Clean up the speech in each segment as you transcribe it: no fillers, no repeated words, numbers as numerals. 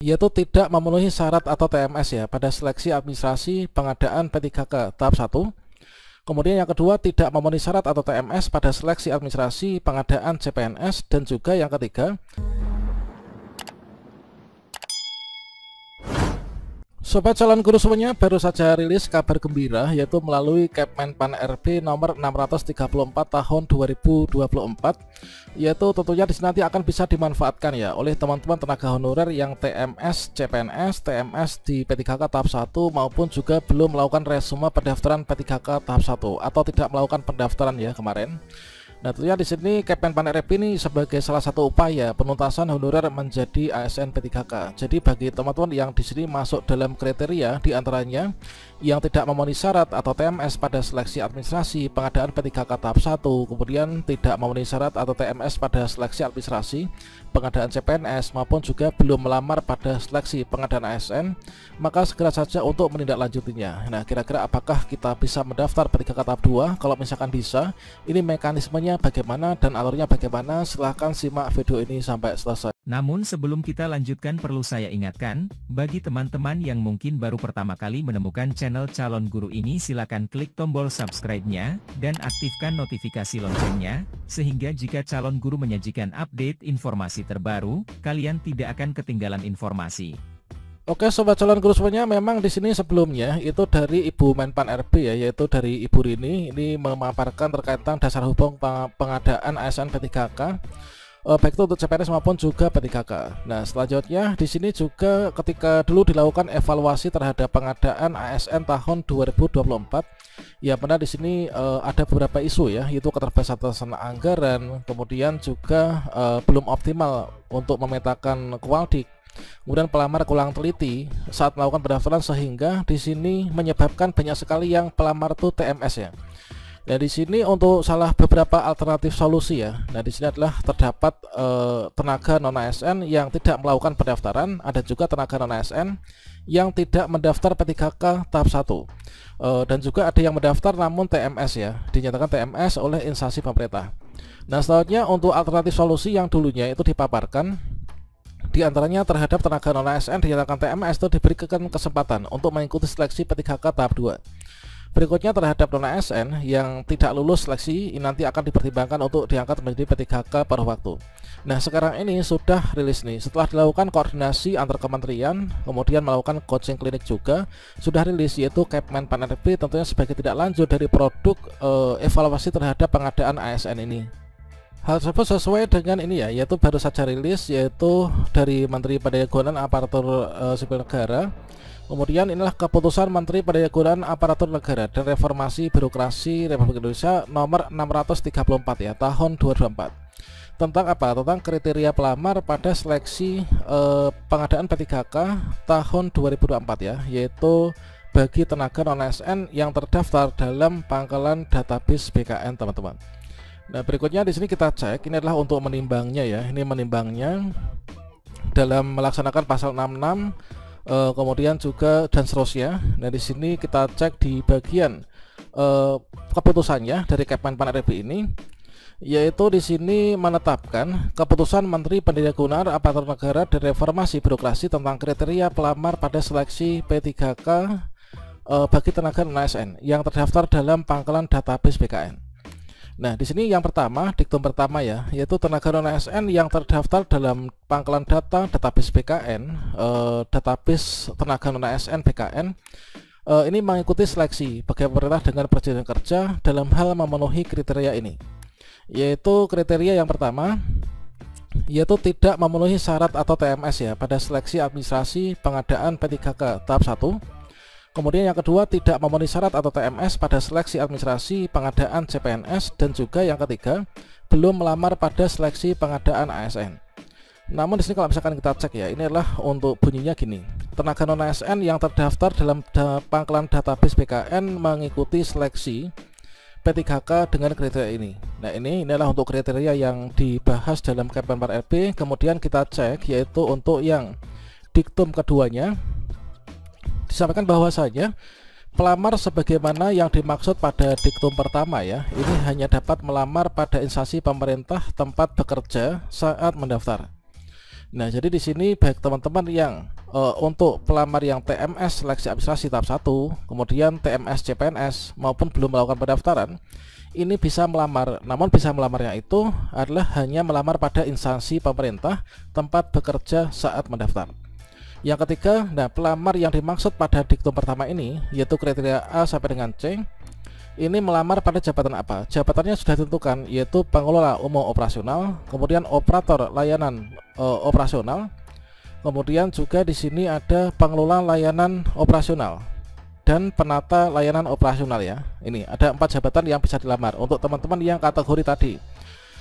yaitu tidak memenuhi syarat atau TMS ya pada seleksi administrasi pengadaan P3K tahap 1. Kemudian yang kedua, tidak memenuhi syarat atau TMS pada seleksi administrasi pengadaan CPNS, dan juga yang ketiga, Sobat calon guru semuanya, baru saja rilis kabar gembira yaitu melalui Kemenpan RB nomor 634 tahun 2024, yaitu tentunya di sini nanti akan bisa dimanfaatkan ya oleh teman-teman tenaga honorer yang TMS, CPNS, TMS di P3K tahap 1 maupun juga belum melakukan resume pendaftaran P3K tahap 1 atau tidak melakukan pendaftaran ya kemarin. Nah, tentunya di sini Kemenpan RB ini sebagai salah satu upaya penuntasan honorer menjadi ASN P3K. Jadi bagi teman-teman yang di sini masuk dalam kriteria diantaranya yang tidak memenuhi syarat atau TMS pada seleksi administrasi pengadaan P3K tahap 1, kemudian tidak memenuhi syarat atau TMS pada seleksi administrasi pengadaan CPNS maupun juga belum melamar pada seleksi pengadaan ASN, maka segera saja untuk menindaklanjutinya. Nah, kira-kira apakah kita bisa mendaftar P3K tahap 2? Kalau misalkan bisa, ini mekanismenya bagaimana dan alurnya bagaimana? Silahkan simak video ini sampai selesai. Namun sebelum kita lanjutkan, perlu saya ingatkan, bagi teman-teman yang mungkin baru pertama kali menemukan channel Calon Guru ini, silakan klik tombol subscribe-nya dan aktifkan notifikasi loncengnya, sehingga jika Calon Guru menyajikan update informasi terbaru, kalian tidak akan ketinggalan informasi. Oke sobat calon guru semuanya, memang di sini sebelumnya itu dari Ibu Menpan RB ya, yaitu dari Ibu Rini, ini memaparkan terkait tentang dasar hukum pengadaan ASN P3K. Baik itu untuk CPNS maupun juga P3K. Nah, selanjutnya di sini juga ketika dulu dilakukan evaluasi terhadap pengadaan ASN tahun 2024, ya benar di sini ada beberapa isu ya, yaitu keterbatasan anggaran, kemudian juga belum optimal untuk memetakan kualdik, kemudian pelamar kurang teliti saat melakukan pendaftaran, sehingga di sini menyebabkan banyak sekali yang pelamar tuh TMS ya. Nah, di sini untuk salah beberapa alternatif solusi ya. Nah, di sini adalah terdapat tenaga non ASN yang tidak melakukan pendaftaran, ada juga tenaga non ASN yang tidak mendaftar P3K tahap 1. Dan juga ada yang mendaftar namun TMS ya, dinyatakan TMS oleh instansi pemerintah. Nah, selanjutnya untuk alternatif solusi yang dulunya itu dipaparkan, diantaranya terhadap tenaga non ASN dinyatakan TMS itu diberikan kesempatan untuk mengikuti seleksi P3K tahap 2. Berikutnya terhadap non ASN yang tidak lulus seleksi ini nanti akan dipertimbangkan untuk diangkat menjadi P3K pada waktu. Nah, sekarang ini sudah rilis nih, setelah dilakukan koordinasi antar kementerian, kemudian melakukan coaching klinik juga sudah rilis, yaitu Kemenpan RB tentunya sebagai tidak lanjut dari produk evaluasi terhadap pengadaan ASN ini. Hal tersebut sesuai dengan ini ya, yaitu baru saja rilis, yaitu dari Menteri Pendayagunaan Aparatur Sipil Negara. Kemudian inilah keputusan Menteri Pendayagunaan Aparatur Negara dan Reformasi Birokrasi Republik Indonesia nomor 634 ya tahun 2024. Tentang apa? Tentang kriteria pelamar pada seleksi pengadaan P3K tahun 2024 ya, yaitu bagi tenaga non ASN yang terdaftar dalam pangkalan database BKN, teman-teman. Nah, berikutnya di sini kita cek, ini adalah untuk menimbangnya ya. Ini menimbangnya dalam melaksanakan pasal 66 kemudian juga dan seterusnya. Nah, di sini kita cek di bagian keputusannya dari Kemenpan RB ini, yaitu di sini menetapkan keputusan Menteri Pendayagunaan Aparatur Negara dan Reformasi Birokrasi tentang kriteria pelamar pada seleksi P3K bagi tenaga non ASN yang terdaftar dalam pangkalan database BKN. Nah, di sini yang pertama, diktum pertama ya, yaitu tenaga non ASN yang terdaftar dalam pangkalan data database BKN, database tenaga non ASN BKN, ini mengikuti seleksi bagi pemerintah dengan perjanjian kerja dalam hal memenuhi kriteria ini. Yaitu kriteria yang pertama, yaitu tidak memenuhi syarat atau TMS ya pada seleksi administrasi pengadaan P3K tahap 1. Kemudian yang kedua, tidak memenuhi syarat atau TMS pada seleksi administrasi pengadaan CPNS, dan juga yang ketiga, belum melamar pada seleksi pengadaan ASN. Namun di sini kalau misalkan kita cek ya, ini adalah untuk bunyinya gini. Tenaga non ASN yang terdaftar dalam pangkalan database BKN mengikuti seleksi P3K dengan kriteria ini. Nah, ini adalah untuk kriteria yang dibahas dalam Kemenpan RB. Kemudian kita cek yaitu untuk yang diktum keduanya, disampaikan bahwasanya pelamar sebagaimana yang dimaksud pada diktum pertama ya, ini hanya dapat melamar pada instansi pemerintah tempat bekerja saat mendaftar. Nah, jadi di sini baik teman-teman yang untuk pelamar yang TMS seleksi administrasi tahap 1, kemudian TMS CPNS maupun belum melakukan pendaftaran, ini bisa melamar. Namun bisa melamarnya itu adalah hanya melamar pada instansi pemerintah tempat bekerja saat mendaftar. Yang ketiga, nah pelamar yang dimaksud pada diktum pertama ini yaitu kriteria A sampai dengan C, ini melamar pada jabatan apa? Jabatannya sudah ditentukan, yaitu pengelola umum operasional, kemudian operator layanan operasional, kemudian juga di sini ada pengelola layanan operasional dan penata layanan operasional ya. Ini ada 4 jabatan yang bisa dilamar untuk teman-teman yang kategori tadi.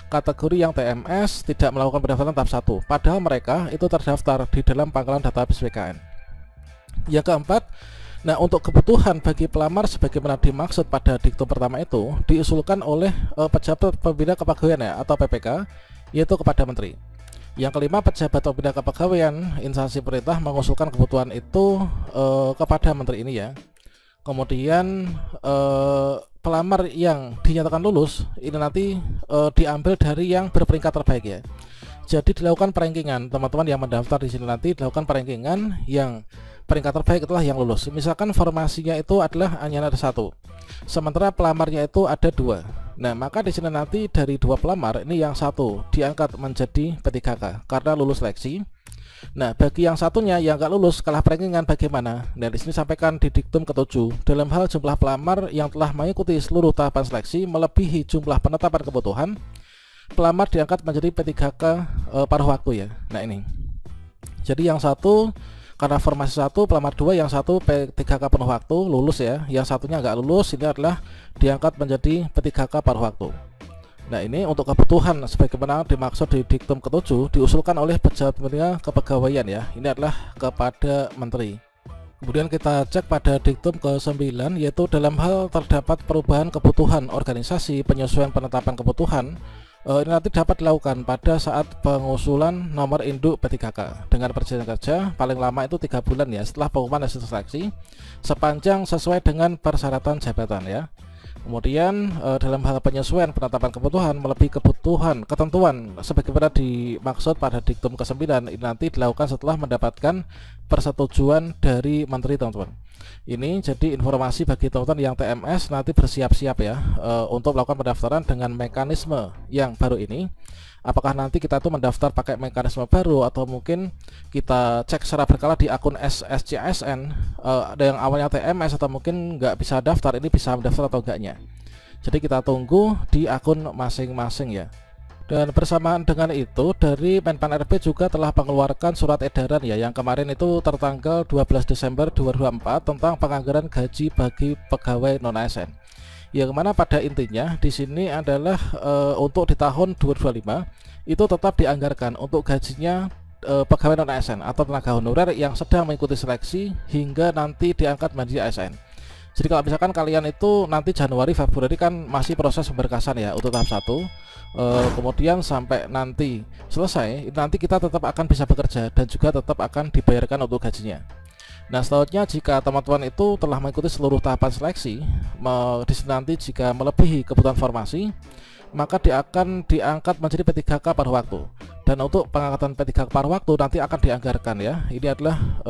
Kategori yang TMS tidak melakukan pendaftaran tahap 1, padahal mereka itu terdaftar di dalam pangkalan database BKN. Yang keempat, nah untuk kebutuhan bagi pelamar sebagaimana dimaksud pada diktum pertama itu diusulkan oleh pejabat pembina kepegawaian ya, atau PPK, yaitu kepada menteri. Yang kelima, pejabat pembina kepegawaian instansi pemerintah mengusulkan kebutuhan itu kepada menteri ini ya. Kemudian pelamar yang dinyatakan lulus ini nanti diambil dari yang berperingkat terbaik ya. Jadi dilakukan perankingan, teman-teman yang mendaftar di sini nanti dilakukan perankingan, yang peringkat terbaik itulah yang lulus. Misalkan formasinya itu adalah hanya ada 1, sementara pelamarnya itu ada 2. Nah maka di sini nanti dari 2 pelamar ini yang 1 diangkat menjadi P3K karena lulus seleksi. Nah bagi yang satunya yang nggak lulus kalah perankingan bagaimana? Nah di sini sampaikan di diktum ke-7, dalam hal jumlah pelamar yang telah mengikuti seluruh tahapan seleksi melebihi jumlah penetapan kebutuhan, pelamar diangkat menjadi P3K paruh waktu ya. Nah ini, jadi yang 1 karena formasi 1 pelamar 2, yang 1 P3K penuh waktu lulus ya, yang satunya nggak lulus ini adalah diangkat menjadi P3K paruh waktu. Nah ini untuk kebutuhan sebagaimana dimaksud di diktum ke-7 diusulkan oleh pejabat pembina kepegawaian ya, ini adalah kepada menteri. Kemudian kita cek pada diktum ke-9, yaitu dalam hal terdapat perubahan kebutuhan organisasi, penyesuaian penetapan kebutuhan, ini nanti dapat dilakukan pada saat pengusulan nomor induk P3K dengan perjanjian kerja paling lama itu 3 bulan ya setelah pengumuman hasil seleksi, sepanjang sesuai dengan persyaratan jabatan ya. Kemudian dalam hal penyesuaian penetapan kebutuhan melebihi kebutuhan ketentuan sebagaimana dimaksud pada diktum ke-9 ini nanti dilakukan setelah mendapatkan persetujuan dari menteri, teman-teman. Ini jadi informasi bagi teman-teman yang TMS nanti bersiap-siap ya untuk melakukan pendaftaran dengan mekanisme yang baru ini. Apakah nanti kita tuh mendaftar pakai mekanisme baru atau mungkin kita cek secara berkala di akun SSCASN ada yang awalnya TMS atau mungkin nggak bisa daftar, ini bisa mendaftar atau enggaknya. Jadi kita tunggu di akun masing-masing ya. Dan bersamaan dengan itu dari Menpan RB juga telah mengeluarkan surat edaran ya yang kemarin itu tertanggal 12 Desember 2024 tentang penganggaran gaji bagi pegawai non-ASN. Yang mana pada intinya di sini adalah untuk di tahun 2025 itu tetap dianggarkan untuk gajinya pegawai non-ASN atau tenaga honorer yang sedang mengikuti seleksi hingga nanti diangkat menjadi ASN. Jadi kalau misalkan kalian itu nanti Januari Februari kan masih proses pemberkasan ya untuk tahap 1, kemudian sampai nanti selesai nanti kita tetap akan bisa bekerja dan juga tetap akan dibayarkan untuk gajinya. Nah selanjutnya jika teman-teman itu telah mengikuti seluruh tahapan seleksi, nanti jika melebihi kebutuhan formasi maka dia akan diangkat menjadi P3K paruh waktu. Dan untuk pengangkatan P3K paruh waktu nanti akan dianggarkan ya. Ini adalah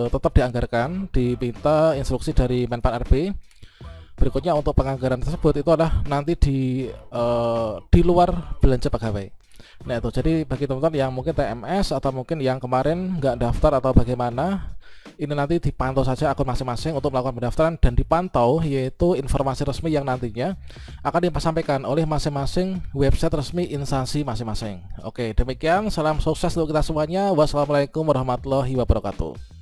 tetap dianggarkan, diminta instruksi dari Menpan RB. Berikutnya untuk penganggaran tersebut itu adalah nanti di luar belanja pegawai. Nah itu jadi bagi teman-teman yang mungkin TMS atau mungkin yang kemarin nggak daftar atau bagaimana, ini nanti dipantau saja akun masing-masing untuk melakukan pendaftaran dan dipantau yaitu informasi resmi yang nantinya akan disampaikan oleh masing-masing website resmi instansi masing-masing. Oke, demikian, salam sukses untuk kita semuanya. Wassalamualaikum warahmatullahi wabarakatuh.